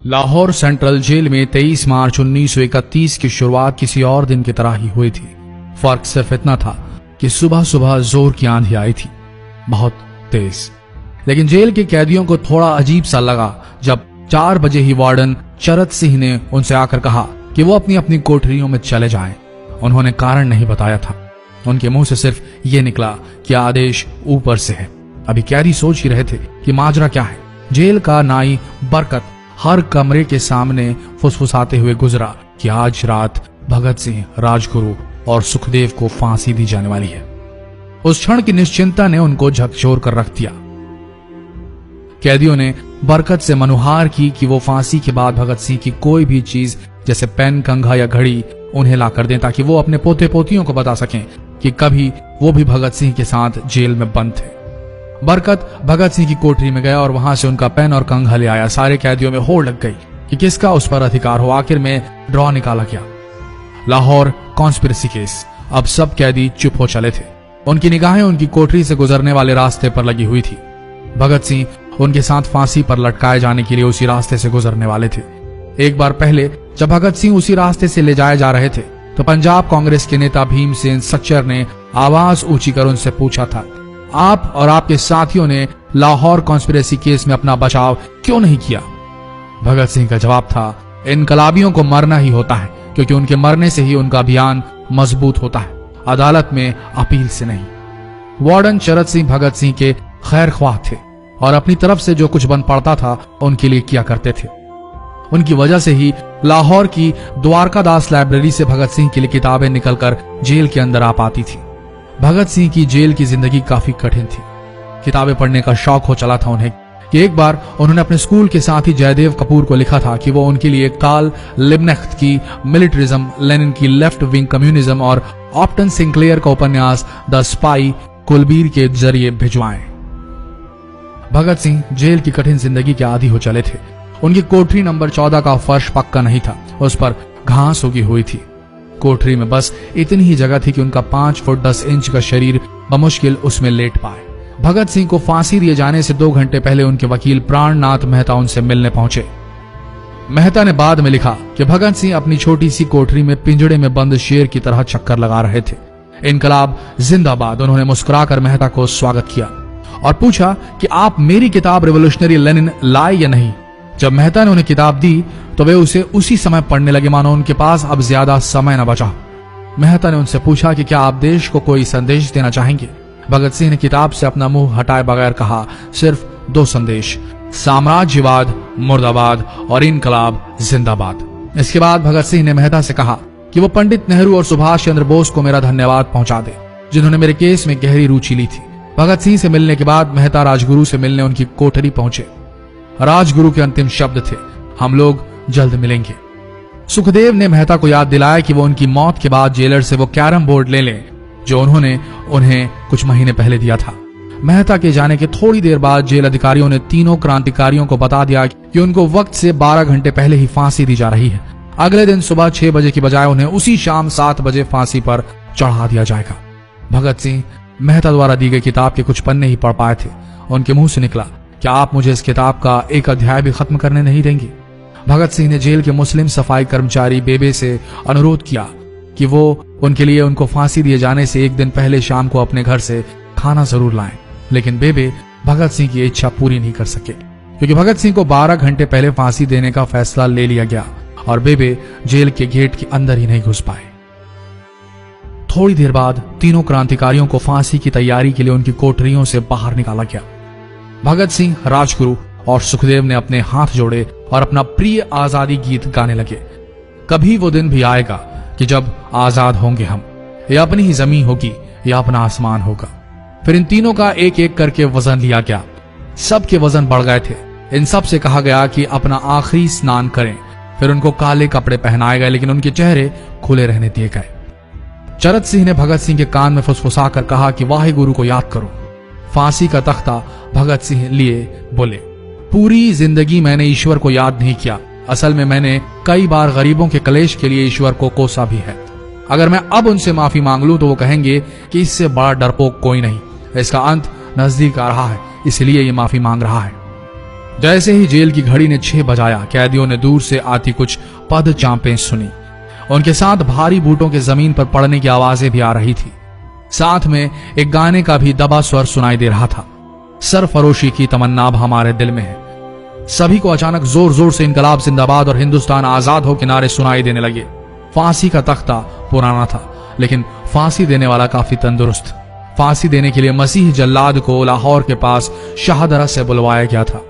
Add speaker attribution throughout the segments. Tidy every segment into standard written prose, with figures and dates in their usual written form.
Speaker 1: Lahore central jail में 23 मार्च 1931 की शुरुआत किसी और दिन की तरह ही हुई थी। फर्क सिर्फ इतना था कि सुबह सुबह जोर की आंधी आई थी, बहुत तेज। लेकिन जेल के कैदियों को थोड़ा अजीब सा लगा जब 4 बजे ही वार्डन चरत सिंह ने उनसे आकर कहा कि वो अपनी अपनी कोठरियों में चले जाएं। उन्होंने कारण नहीं बताया था। उनके मुंह से सिर्फ ये निकला कि आदेश ऊपर से है। अभी कैदी सोच ही रहे थे कि माजरा क्या है। जेल का नाई बरकत हर कमरे के सामने फुसफुसाते हुए गुजरा कि आज रात भगत सिंह, राजगुरु और सुखदेव को फांसी दी जाने वाली है। उस क्षण की निश्चिंता ने उनको झकझोर कर रख दिया। कैदियों ने बरकत से मनुहार की कि वो फांसी के बाद भगत सिंह की कोई भी चीज जैसे पेन, कंघा या घड़ी उन्हें ला कर दें ताकि वो अपने पोते पोतियों को बता सकें कि कभी वो भी भगत सिंह के साथ जेल में बंद थे। बरकत भगत सिंह की कोठरी में गया और वहां से उनका पेन और कंघा ले आया। सारे कैदियों में होड़ लग गई कि किसका उस पर अधिकार हो। आखिर में ड्रॉ निकाला गया, लाहौर कॉन्स्पिरेसी केस। अब सब कैदी चुप हो चले थे। उनकी निगाहें उनकी कोठरी से गुजरने वाले रास्ते पर लगी हुई थी। भगत सिंह उनके साथ फांसी पर लटकाए जाने के लिए उसी रास्ते से गुजरने वाले थे। एक बार पहले जब भगत सिंह उसी रास्ते से ले जाए जा रहे थे तो पंजाब कांग्रेस के नेता भीमसेन सच्चर ने आवाज ऊंची कर उनसे पूछा था, आप और आपके साथियों ने लाहौर कॉन्स्पिरेसी केस में अपना बचाव क्यों नहीं किया? भगत सिंह का जवाब था, इनकलाबियों को मरना ही होता है क्योंकि उनके मरने से ही उनका अभियान मजबूत होता है, अदालत में अपील से नहीं। वार्डन चरत सिंह भगत सिंह के खैर ख्वाह थे और अपनी तरफ से जो कुछ बन पड़ता था उनके लिए किया करते थे। उनकी वजह से ही लाहौर की द्वारकादास लाइब्रेरी से भगत सिंह के लिए किताबें निकलकर जेल के अंदर आ पाती थी। भगत सिंह की जेल की जिंदगी काफी कठिन थी। किताबें पढ़ने का शौक हो चला था उन्हें कि एक बार उन्होंने अपने स्कूल के साथी जयदेव कपूर को लिखा था कि वो उनके लिए कार्ल लिब्नेख्त की मिलिट्रिज्म, लेनिन की लेफ्ट विंग कम्युनिज्म और ऑप्टन सिंक्लेयर का उपन्यास द स्पाई कुलबीर के जरिए भिजवाएं। भगत सिंह जेल की कठिन जिंदगी के आदी हो चले थे। उनकी कोठरी नंबर 14 का फर्श पक्का नहीं था, उस पर घास उगी हुई थी। कोठरी में बस इतनी ही जगह थी कि उनका 5 फुट 10 इंच का शरीर बमुश्किल उसमें लेट पाए। भगत सिंह को फांसी दिए जाने से 2 घंटे पहले उनके वकील प्राणनाथ मेहता उनसे मिलने पहुंचे। मेहता ने बाद में लिखा कि भगत सिंह अपनी छोटी सी कोठरी में पिंजड़े में बंद शेर की तरह चक्कर लगा रहे थे। इनकलाब जिंदाबाद। उन्होंने मुस्कुराकर मेहता को स्वागत किया और पूछा कि आप मेरी किताब रिवोल्यूशनरी लेनिन लाए या नहीं। जब मेहता ने उन्हें किताब दी तो वे उसे उसी समय पढ़ने लगे मानो उनके पास अब ज्यादा समय न बचा। मेहता ने उनसे पूछा कि क्या आप देश को कोई संदेश देना चाहेंगे। भगत सिंह ने किताब से अपना मुंह हटाए बगैर कहा, सिर्फ 2 संदेश, साम्राज्यवाद मुर्दाबाद और इनकलाब जिंदाबाद। इसके बाद भगत सिंह ने मेहता से कहा कि वो पंडित नेहरू और सुभाष चंद्र बोस को मेरा धन्यवाद पहुंचा दे जिन्होंने मेरे केस में गहरी रुचि ली थी। भगत सिंह से मिलने के बाद मेहता राजगुरु से मिलने उनकी कोठरी पहुंचे। राजगुरु के अंतिम शब्द थे, हम लोग जल्द मिलेंगे। सुखदेव ने मेहता को याद दिलाया कि वो उनकी मौत के बाद जेलर से वो कैरम बोर्ड ले लें जो उन्होंने उन्हें कुछ महीने पहले दिया था। मेहता के जाने के थोड़ी देर बाद जेल अधिकारियों ने तीनों क्रांतिकारियों को बता दिया कि उनको वक्त से 12 घंटे पहले ही फांसी दी जा रही है। अगले दिन सुबह 6 बजे की बजाय उन्हें उसी शाम 7 बजे फांसी पर चढ़ा दिया जाएगा। भगत सिंह मेहता द्वारा दी गई किताब के कुछ पन्ने ही पढ़ पाए थे। उनके मुंह से निकला, क्या आप मुझे इस किताब का एक अध्याय भी खत्म करने नहीं देंगे? भगत सिंह ने जेल के मुस्लिम सफाई कर्मचारी बेबे से अनुरोध किया कि वो उनके लिए उनको फांसी दिए जाने से 1 दिन पहले शाम को अपने घर से खाना जरूर लाएं। लेकिन बेबे भगत सिंह की इच्छा पूरी नहीं कर सके क्योंकि भगत सिंह को 12 घंटे पहले फांसी देने का फैसला ले लिया गया और बेबे जेल के गेट के अंदर ही नहीं घुस पाए। थोड़ी देर बाद तीनों क्रांतिकारियों को फांसी की तैयारी के लिए उनकी कोठरियों से बाहर निकाला गया। भगत सिंह, राजगुरु और सुखदेव ने अपने हाथ जोड़े और अपना प्रिय आजादी गीत गाने लगे। कभी वो दिन भी आएगा कि जब आजाद होंगे हम, या अपनी ही जमीन होगी या अपना आसमान होगा। फिर इन तीनों का एक एक करके वजन लिया गया। सबके वजन बढ़ गए थे। इन सब से कहा गया कि अपना आखिरी स्नान करें। फिर उनको काले कपड़े पहनाए गए लेकिन उनके चेहरे खुले रहने दिए गए। चरत सिंह ने भगत सिंह के कान में फुसफुसा कर कहा कि वाहे गुरु को याद करो। फांसी का तख्ता भगत सिंह लिए बोले, पूरी जिंदगी मैंने ईश्वर को याद नहीं किया। असल में मैंने कई बार गरीबों के कलेश के लिए ईश्वर को कोसा भी है। अगर मैं अब उनसे माफी मांग लूं तो वो कहेंगे कि इससे बड़ा डरपोक कोई नहीं। इसका अंत नजदीक आ रहा है, इसलिए ये माफी मांग रहा है। जैसे ही जेल की घड़ी ने 6 बजाया, कैदियों ने दूर से आती कुछ पद चांपें सुनी। उनके साथ भारी बूटों के जमीन पर पड़ने की आवाजें भी आ रही थी। साथ में एक गाने का भी दबा स्वर सुनाई दे रहा था, सरफरोशी की तमन्ना अब हमारे दिल में है। सभी को अचानक जोर जोर से इनकलाब जिंदाबाद और हिंदुस्तान आजाद हो किनारे सुनाई देने लगे। फांसी का तख्ता पुराना था, लेकिन फांसी देने वाला काफी तंदुरुस्त। फांसी देने के लिए मसीह जल्लाद को लाहौर के पास शाहदरा से बुलवाया गया था।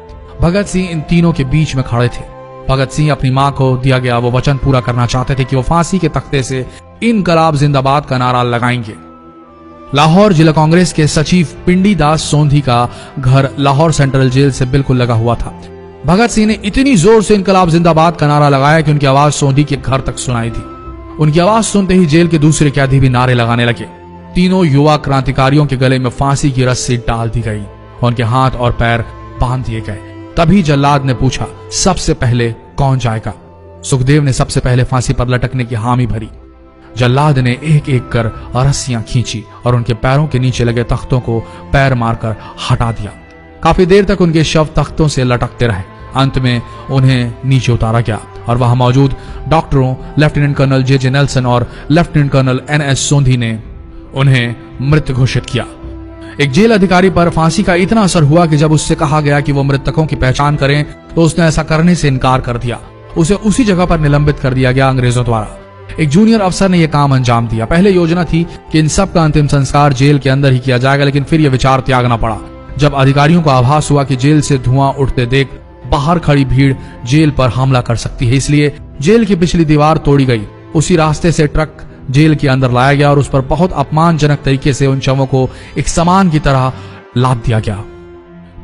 Speaker 1: भगत सिंह इन तीनों के बीच में खड़े थे। भगत सिंह अपनी मां को दिया गया वो वचन पूरा करना चाहते थे कि वो फांसी के तख्ते से इनकलाब जिंदाबाद का नारा लगाएंगे। लाहौर जिला कांग्रेस के सचिव पिंडी दास सोंधी का घर लाहौर सेंट्रल जेल से बिल्कुल लगा हुआ था। भगत सिंह ने इतनी जोर से इनकलाब जिंदाबाद का नारा लगाया कि उनकी आवाज सोंधी के घर तक सुनाई दी। उनकी आवाज सुनते ही जेल के दूसरे कैदी भी नारे लगाने लगे। तीनों युवा क्रांतिकारियों के गले में फांसी की रस्सी डाल दी गई, उनके हाथ और पैर बांध दिए गए। तभी जल्लाद ने पूछा, सबसे पहले कौन जाएगा? सुखदेव ने सबसे पहले फांसी पर लटकने की हामी भरी। जल्लाद ने एक एक कर रस्सियां खींची और उनके पैरों के नीचे लगे तख्तों को पैर मारकर हटा दिया। काफी देर तक उनके शव तख्तों से लटकते रहे। अंत में उन्हें नीचे उतारा गया और वहां मौजूद डॉक्टरों लेफ्टिनेंट कर्नल जे नेल्सन और लेफ्टिनेंट कर्नल NS सोंधी ने उन्हें मृत घोषित किया। एक जेल अधिकारी पर फांसी का इतना असर हुआ कि जब उससे कहा गया कि वो मृतकों की पहचान करें तो उसने ऐसा करने से इनकार कर दिया। उसे उसी जगह पर निलंबित कर दिया गया अंग्रेजों द्वारा। एक जूनियर अफसर ने यह काम अंजाम दिया। पहले योजना थी कि इन सब का अंतिम संस्कार जेल के अंदर ही किया जाएगा, लेकिन फिर यह विचार त्यागना पड़ा जब अधिकारियों को आभास हुआ कि जेल से धुआं उठते देख बाहर खड़ी भीड़ जेल पर हमला कर सकती है। इसलिए जेल की पिछली दीवार तोड़ी गई। उसी रास्ते से ट्रक जेल के अंदर लाया गया और उस पर बहुत अपमानजनक तरीके से उन शवों को एक सामान की तरह लाद दिया गया।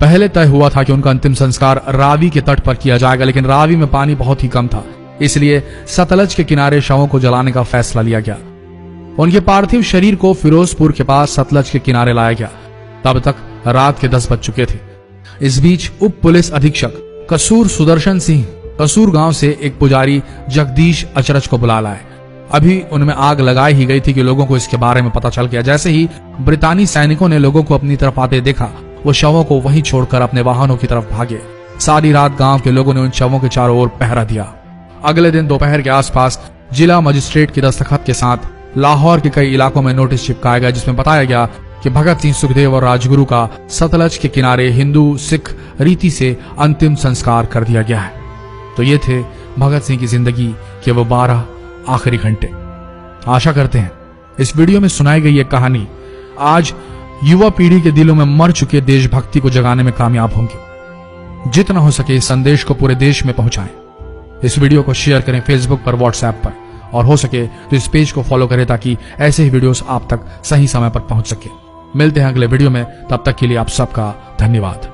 Speaker 1: पहले तय हुआ था कि उनका अंतिम संस्कार रावी के तट पर किया जाएगा, लेकिन रावी में पानी बहुत ही कम था, इसलिए सतलज के किनारे शवों को जलाने का फैसला लिया गया। उनके पार्थिव शरीर को फिरोजपुर के पास सतलज के किनारे लाया गया। तब तक रात के 10 बज चुके थे। इस बीच उप पुलिस अधीक्षक कसूर सुदर्शन सिंह कसूर गांव से एक पुजारी जगदीश अचरज को बुला लाए। अभी उनमें आग लगाई ही गई थी कि लोगों को इसके बारे में पता चल गया। जैसे ही ब्रितानी सैनिकों ने लोगों को अपनी तरफ आते देखा, वो शवों को वहीं छोड़कर अपने वाहनों की तरफ भागे। सारी रात गांव के लोगों ने उन शवों के चारों ओर पहरा दिया। अगले दिन दोपहर के आसपास जिला मजिस्ट्रेट की दस्तखत के साथ लाहौर के कई इलाकों में नोटिस चिपकाया गया, जिसमें बताया गया कि भगत सिंह, सुखदेव और राजगुरु का सतलज के किनारे हिंदू सिख रीति से अंतिम संस्कार कर दिया गया है। तो ये थे भगत सिंह की जिंदगी के वो 12 आखिरी घंटे। आशा करते हैं इस वीडियो में सुनाई गई ये कहानी आज युवा पीढ़ी के दिलों में मर चुके देशभक्ति को जगाने में कामयाब होंगे। जितना हो सके इस संदेश को पूरे देश में पहुंचाएं। इस वीडियो को शेयर करें फेसबुक पर, व्हाट्सएप पर, और हो सके तो इस पेज को फॉलो करें ताकि ऐसे ही वीडियोस आप तक सही समय पर पहुंच सके। मिलते हैं अगले वीडियो में, तब तक के लिए आप सबका धन्यवाद।